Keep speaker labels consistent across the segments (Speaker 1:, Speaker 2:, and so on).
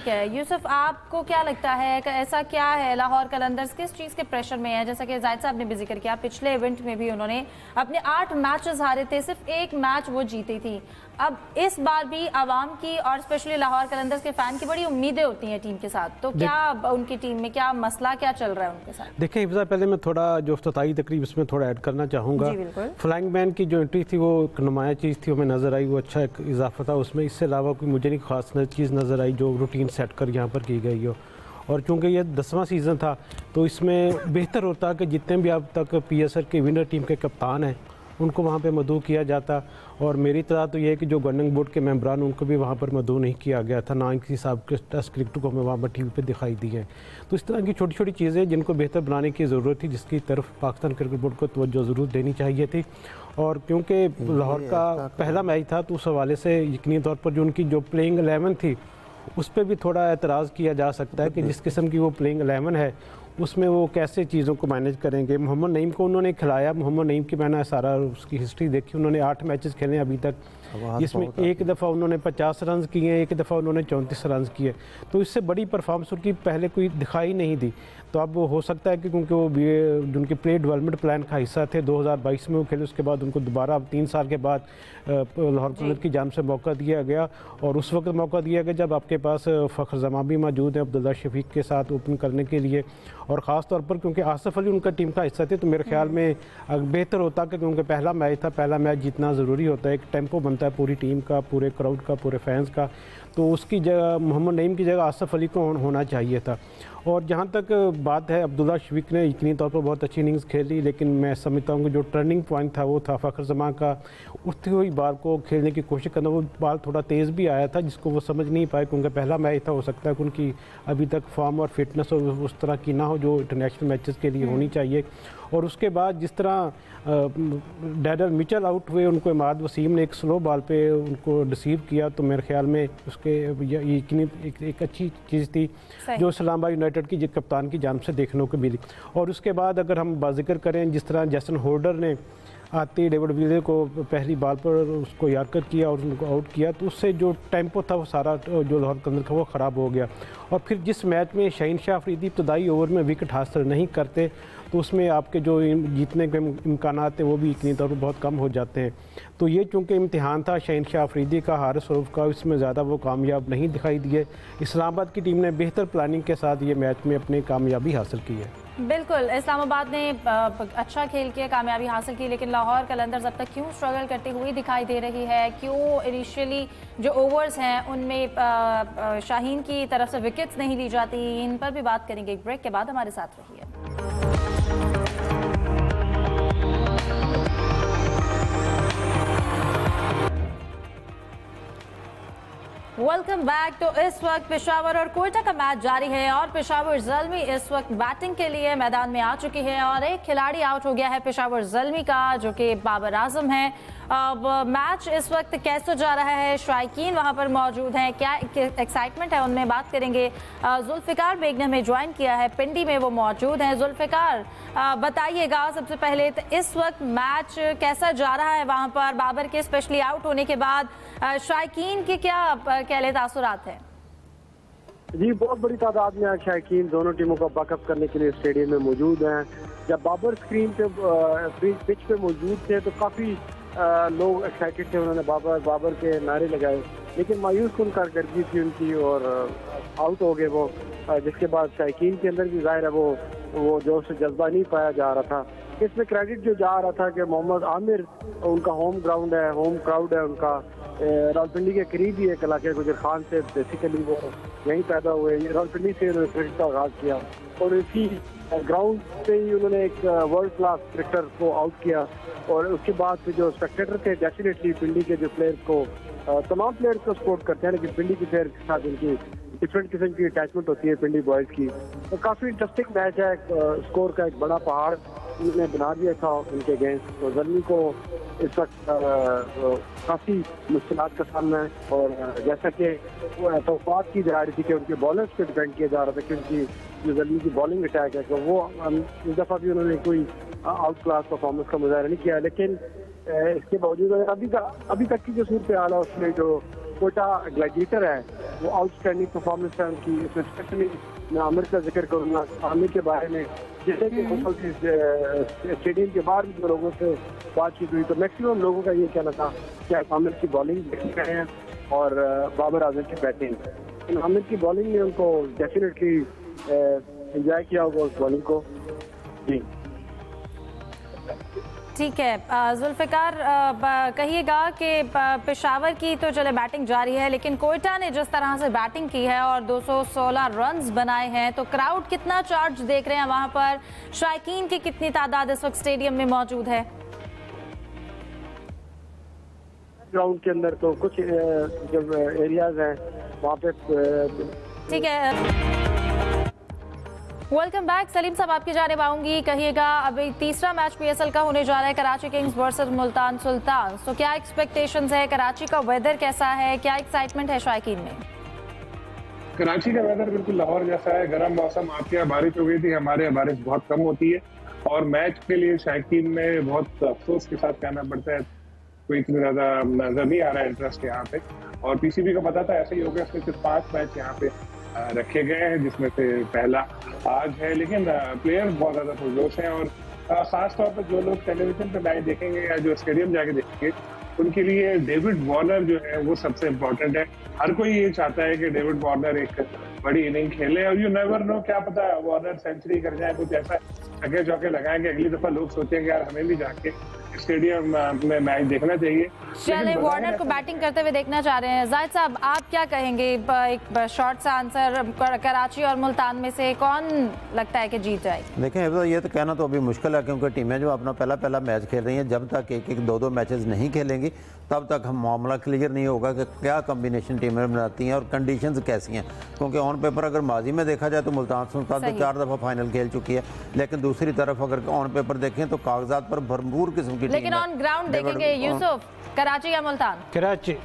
Speaker 1: ठीक है यूसुफ, आपको क्या लगता है ऐसा क्या है लाहौर कलंदर्स किस चीज़ के प्रेशर में है? जैसा कि जाहिद साहब ने भी जिक्र किया, पिछले इवेंट में भी उन्होंने अपने 8 मैचेस हारे थे, सिर्फ एक मैच वो जीती थी। अब इस बार भी आवाम की और स्पेशली लाहौर कलंदर्स के फैन की बड़ी उम्मीदें होती हैं टीम के साथ, तो क्या उनकी टीम में क्या मसला क्या चल रहा है उनके साथ?
Speaker 2: देखिए हिफ्ज़ा, पहले मैं थोड़ा जो इफ्तिताई तकरीब इसमें थोड़ा ऐड करना चाहूँगा। फ्लाइंग मैन की जो एंट्री थी वो एक नुमाया चीज़ थी, हमें नज़र आई, वो अच्छा एक इजाफा था उसमें। इससे अलावा कोई मुझे नहीं खास चीज़ नज़र आई जो रूटीन सेट कर यहाँ पर की गई हो। और चूँकि ये 10वां सीज़न था तो इसमें बेहतर होता कि जितने भी अब तक PSL के विनर टीम के कप्तान हैं उनको वहाँ पे मदऊ किया जाता। और मेरी इत्तला तो ये है कि जो गवर्निंग बोर्ड के मेंबरान उनको भी वहाँ पर मदऊ नहीं किया गया था, ना किसी साहब के टेस्ट क्रिकेट को हमें वहाँ पर TV पे दिखाई दी है। तो इस तरह की छोटी छोटी चीज़ें जिनको बेहतर बनाने की ज़रूरत थी, जिसकी तरफ पाकिस्तान क्रिकेट बोर्ड को तवज्जो ज़रूर देनी चाहिए थी। और क्योंकि लाहौर का पहला मैच था तो उस हवाले से यकीनी तौर पर जो उनकी जो प्लेइंग 11 थी उस पर भी थोड़ा एतराज़ किया जा सकता है कि जिस किस्म की वो प्लेइंग 11 है उसमें वो कैसे चीज़ों को मैनेज करेंगे। मोहम्मद नईम को उन्होंने खिलाया, मोहम्मद नईम की मैंने सारा उसकी हिस्ट्री देखी, उन्होंने 8 मैचेस खेले अभी तक, इसमें एक दफ़ा उन्होंने 50 रन किए, एक दफ़ा उन्होंने 34 रन किए, तो इससे बड़ी परफॉर्मेंस उनकी पहले कोई दिखाई नहीं दी। तो अब वो हो सकता है कि क्योंकि वो उनके प्ले डेवलपमेंट प्लान का हिस्सा थे, 2022 में वो खेले, उसके बाद उनको दोबारा 3 साल के बाद लाहौर कलंदर्स की जानिब से मौका दिया गया। और उस वक्त मौका दिया गया जब आपके पास फ़खर जमां भी मौजूद है अब्दुल्ला शफीक के साथ ओपन करने के लिए, और ख़ास तौर पर क्योंकि आसिफ अली उनका टीम का हिस्सा थे, तो मेरे ख्याल में बेहतर होता कि क्योंकि पहला मैच था, पहला मैच जीतना ज़रूरी होता है, एक टेम्पो बनता है पूरी टीम का, पूरे क्राउड का, पूरे फैंस का, तो उसकी जगह मोहम्मद नईम की जगह आसिफ अली को होना चाहिए था। और जहाँ तक बात है, अब्दुल्ला शफीक ने यकीनी तौर पर बहुत अच्छी इनिंग्स खेली, लेकिन मैं समझता हूँ कि जो टर्निंग पॉइंट था वो था फ़खर जमां का उठती हुई बाल को खेलने की कोशिश करना। वो बाल थोड़ा तेज़ भी आया था जिसको वो समझ नहीं पाए, क्योंकि पहला मैच था, हो सकता है कि उनकी अभी तक फॉर्म और फिटनेस और उस तरह की ना हो जो इंटरनेशनल मैचेस के लिए होनी चाहिए। और उसके बाद जिस तरह डैरल मिचेल आउट हुए, उनको इमाद वसीम ने एक स्लो बॉल पे उनको रिसीव किया, तो मेरे ख्याल में उसके यकीनी एक अच्छी चीज़ थी जो इस्लामाबाद यूनाइटेड की कप्तान की जानिब से देखने को मिली। और उसके बाद अगर हम बाजिक्र करें, जिस तरह जैसन होल्डर ने आते डेविड विलियर्स को पहली बॉल पर उसको यार्कर किया और उनको आउट किया, तो उससे जो टेम्पो था वो सारा जो लाहौर कलंदर्स का वो ख़राब हो गया। और फिर जिस मैच में शाहीन शाह अफरीदी इब्तदाई ओवर में विकेट हासिल नहीं करते तो उसमें आपके जो जीतने के इम्कानात थे वो भी यकीनी तौर पर बहुत कम हो जाते हैं। तो ये चूँकि इम्तिहान था शाहीन शाह अफरीदी का, हारिस सरूफ का, इसमें ज़्यादा वो कामयाब नहीं दिखाई दिए। इस्लामाबाद की टीम ने बेहतर प्लानिंग के साथ ये मैच में अपनी कामयाबी हासिल की है।
Speaker 1: बिल्कुल, इस्लामाबाद ने अच्छा खेल के कामयाबी हासिल की, लेकिन लाहौर कलंदर्स अब तक क्यों स्ट्रगल करती हुई दिखाई दे रही है? क्यों इनिशियली जो ओवर्स हैं उनमें शाहीन की तरफ से विकेट्स नहीं ली जाती? इन पर भी बात करेंगे एक ब्रेक के बाद, हमारे साथ रहिए। Welcome back. तो इस वक्त पेशावर और कोयटा का मैच जारी है और पेशावर ज़ल्मी इस वक्त बैटिंग के लिए मैदान में आ चुकी है और एक खिलाड़ी आउट हो गया है पेशावर ज़ल्मी का, जो कि बाबर आजम है। अब मैच इस वक्त कैसे जा रहा है, शायकीन वहां पर मौजूद हैं, क्या एक्साइटमेंट है, उनमें बात करेंगे। जुल्फ़िकार बेग ने हमें ज्वाइन किया है, पिंडी में वो मौजूद हैं। जुल्फ़िकार, बताइएगा सबसे पहले तो इस वक्त मैच कैसा जा रहा है वहां पर, बाबर के स्पेशली आउट होने के बाद शायकीन के क्या कह ले तासुरात है?
Speaker 3: जी, बहुत बड़ी तादाद में आज शायकीन दोनों टीमों को बैकअप करने के लिए स्टेडियम में मौजूद हैं। जब बाबर स्क्रीन पे पिच पे मौजूद थे तो काफ़ी लोग एक्साइटेड थे, उन्होंने बाबर के नारे लगाए, लेकिन मायूस कौन कारकर्दगी थी उनकी और आउट हो गए वो, जिसके बाद शायकीन के अंदर भी जाहिर है वो जोश से जज्बा नहीं पाया जा रहा था। इसमें क्रेडिट जो जा रहा था कि मोहम्मद आमिर, उनका होम ग्राउंड है, होम क्राउड है उनका, रावलपिंडी के करीब ही है, कलाके गुजर खान से बेसिकली वो यहीं पैदा हुए, रावलपिंडी से उन्होंने क्रिकेट का आगाज किया और इसी ग्राउंड पे ही उन्होंने एक वर्ल्ड क्लास क्रिकेटर को आउट किया। और उसके बाद जो स्पेक्टेटर थे डेफिनेटली पिंडी के जो प्लेयर्स को, तमाम प्लेयर्स को सपोर्ट करते हैं, लेकिन पिंडी के प्लेयर्स के साथ उनकी डिफरेंट किस्म की अटैचमेंट होती है पिंडी बॉयज़ की। तो काफ़ी इंटरेस्टिंग मैच है, स्कोर का एक बड़ा पहाड़ उन्होंने बना दिया था उनके अगेंस्ट। तो ज़ल्मी को इस वक्त काफ़ी मुश्किलात का सामना है और जैसा कि वो तौक़ात की जा रही थी कि उनके बॉलर्स पे डिपेंड किया जा रहा था, क्योंकि जो ज़ल्मी की बॉलिंग अटैक है तो वो इस दफ़ा भी उन्होंने कोई आउट क्लास परफॉर्मेंस का मुजाहरा नहीं किया, लेकिन इसके बावजूद अभी तक की जो सूरत हाल है उसमें जो कोटा ग्लैडिएटर है वो आउटस्टैंडिंग परफॉर्मेंस है उनकी। इसमें स्पेशली मैं आमिर का जिक्र करूँगा, आमिर के बारे में जितने भी स्टेडियम के बाहर भी लोगों से बातचीत हुई तो मैक्सिमम लोगों का ये कहना था कि आमिर की बॉलिंग देख रहे हैं और बाबर आजम की बैटिंग। आमिर की बॉलिंग ने उनको डेफिनेटली एंजॉय किया होगा उस बॉलिंग को। जी
Speaker 1: ठीक है जुल्फ़िकार, कहिएगा कि पेशावर की तो चले बैटिंग जारी है, लेकिन कोयटा ने जिस तरह से बैटिंग की है और 216 रन्स बनाए हैं, तो क्राउड कितना चार्ज देख रहे हैं वहां पर? शायकीन की कितनी तादाद इस वक्त स्टेडियम में मौजूद है?
Speaker 3: ग्राउंड के अंदर तो कुछ जब एरियाज हैं वहाँ पे
Speaker 1: ठीक है। वेलकम बैक सलीम साहब, आपकी जानिब आऊंगी। कहिएगा अभी तीसरा मैच पीएसएल का होने जा रहा है, कराची किंग्स वर्सेस मुल्तान सुल्तान। तो क्या एक्सपेक्टेशंस है? कराची का वेदर कैसा है? क्या एक्साइटमेंट है शायकीन में?
Speaker 4: कराची का वेदर बिल्कुल लाहौर जैसा है, गर्म मौसम। आपके यहाँ बारिश हो गई थी, हमारे यहाँ बारिश बहुत कम होती है और मैच के लिए शायकीन में बहुत अफसोस के साथ कहना पड़ता है कोई इतना ज्यादा नजर नहीं आ रहा है इंटरेस्ट यहाँ पे। और पीसीबी को पता था ऐसे ही होगा, इसमें सिर्फ 5 मैच यहाँ पे रखे गए हैं जिसमें से पहला आज है। लेकिन प्लेयर्स बहुत ज्यादा पुरजोश हैं और खास तौर पर जो लोग टेलीविजन पे मैच देखेंगे या जो स्टेडियम जाके देखेंगे उनके लिए डेविड वार्नर जो है वो सबसे इम्पोर्टेंट है। हर कोई ये चाहता है कि डेविड वार्नर एक बड़ी इनिंग खेले और यू नेवर नो, क्या पता वार्नर सेंचुरी कर जाए, कुछ ऐसा छक्के चौके लगाएंगे अगली दफा लोग सोचेंगे यार हमें भी जाके स्टेडियम में मैच देखना चाहिए।
Speaker 1: चलिए, वार्नर को बैटिंग करते हुए देखना चाह रहे हैं। जाहिद साहब, आप क्या कहेंगे? एक शॉर्ट सा आंसर, कराची और मुल्तान में से कौन लगता है कि जीत जाएगी?
Speaker 5: देखें ये तो कहना तो अभी मुश्किल है क्योंकि टीमें जो अपना पहला मैच खेल रही हैं, जब तक एक 2 मैचेस नहीं खेलेंगी तब तक हम मामला क्लियर नहीं होगा कि क्या कम्बिनेशन टीमें बनाती हैं और कंडीशंस कैसी हैं। क्योंकि ऑन पेपर अगर माजी में देखा जाए तो मुल्तान सुल्तान तो 4 दफ़ा फाइनल खेल चुकी है, लेकिन दूसरी तरफ अगर ऑन पेपर देखें तो कागजात पर भरपूर किस्म की, लेकिन
Speaker 1: ऑन ग्राउंड देखेंगे यूसुफ, कराची या मुल्तान? कराची।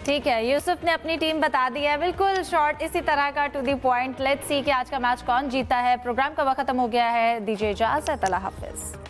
Speaker 1: ठीक है, यूसुफ ने अपनी टीम बता दी है, बिल्कुल शॉर्ट इसी तरह का to the point. Let's see कि आज का मैच कौन जीता है। प्रोग्राम का वक्त खत्म हो गया है, दीजिए इजाजत, अल्लाह हाफिज।